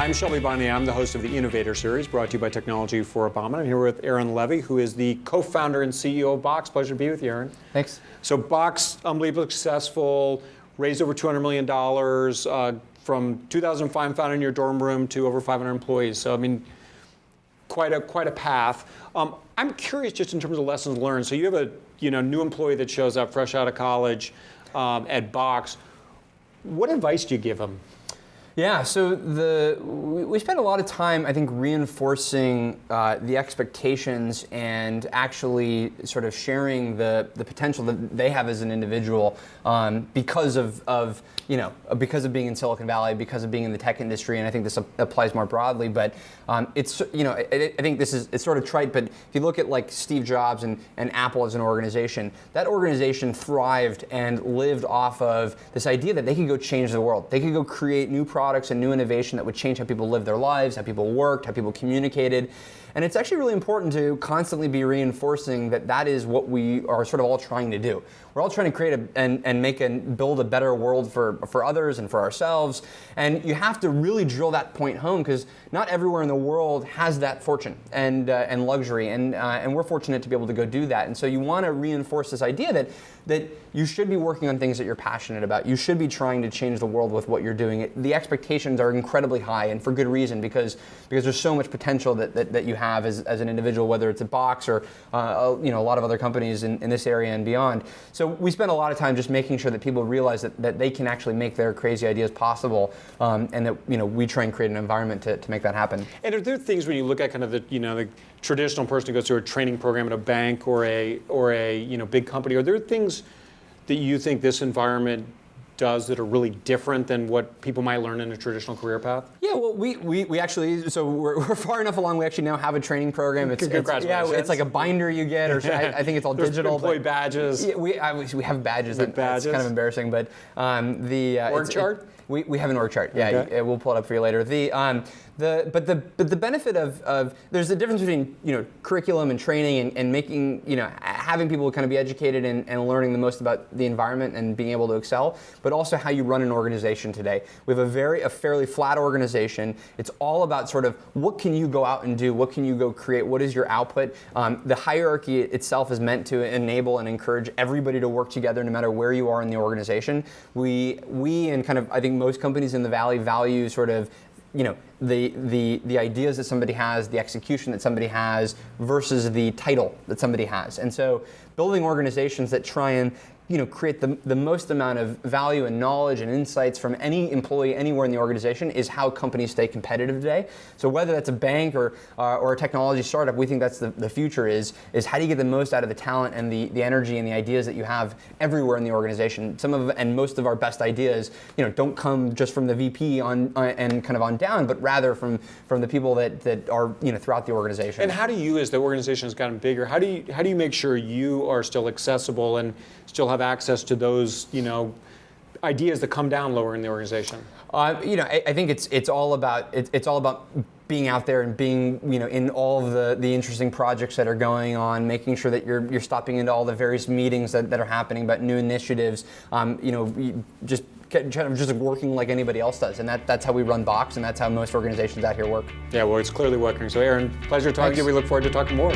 I'm Shelby Bonnie. I'm the host of the Innovator Series, brought to you by Technology for Obama. I'm here with Aaron Levie, who is the co-founder and CEO of Box. Pleasure to be with you, Aaron. Thanks. So Box, unbelievably successful, raised over $200 million from 2005, founded in your dorm room, to over 500 employees. So, I mean, quite a path. I'm curious just in terms of lessons learned. So you have a new employee that shows up fresh out of college at Box. What advice do you give them? Yeah, so we spent a lot of time, I think, reinforcing the expectations and actually sort of sharing the potential that they have as an individual because of being in Silicon Valley, because of being in the tech industry, and I think this applies more broadly. But I think it's sort of trite, but if you look at like Steve Jobs and Apple as an organization, that organization thrived and lived off of this idea that they could go change the world. They could go create new products and new innovation that would change how people lived their lives, how people worked, how people communicated. And it's actually really important to constantly be reinforcing that is what we are sort of all trying to do. We're all trying to create and build a better world for others and for ourselves. And you have to really drill that point home, because not everywhere in the world has that fortune and luxury. And we're fortunate to be able to go do that. And so you want to reinforce this idea that you should be working on things that you're passionate about. You should be trying to change the world with what you're doing. The expectations are incredibly high, and for good reason, because there's so much potential that you have as an individual, whether it's a Box or a lot of other companies in this area and beyond. So we spend a lot of time just making sure that people realize that they can actually make their crazy ideas possible, and that we try and create an environment to make that happen. And are there things when you look at kind of the traditional person who goes through a training program at a bank or a big company, are there things that you think this environment does that are really different than what people might learn in a traditional career path? Yeah, well, we actually, so we're far enough along. We actually now have a training program. It's like a binder you get, or I think it's all digital. Employee badges. Yeah, we have badges. Badges. It's kind of embarrassing, but org chart. We have an org chart. Yeah, okay. We'll pull it up for you later. But the benefit of there's a difference between curriculum and training and making having people kind of be educated and learning the most about the environment and being able to excel, but also how you run an organization today. We have a fairly flat organization. It's all about sort of what can you go out and do, what can you go create, what is your output. The hierarchy itself is meant to enable and encourage everybody to work together no matter where you are in the organization. We and kind of I think most companies in the Valley value sort of the ideas that somebody has, the execution that somebody has, versus the title that somebody has. And so building organizations that try and create the most amount of value and knowledge and insights from any employee anywhere in the organization is how companies stay competitive today. So whether that's a bank or a technology startup, we think that's the future is how do you get the most out of the talent and the energy and the ideas that you have everywhere in the organization. And most of our best ideas, don't come just from the VP and kind of on down, but rather from the people that are throughout the organization. And how do you, as the organization has gotten bigger, how do you make sure you are still accessible and still have access to those, ideas that come down lower in the organization? I think it's all about being out there and being, in all of the interesting projects that are going on, making sure that you're stopping into all the various meetings that are happening about new initiatives. Just working like anybody else does, and that's how we run Box, and that's how most organizations out here work. Yeah, well, it's clearly working. So, Aaron, pleasure talking to you. We look forward to talking more.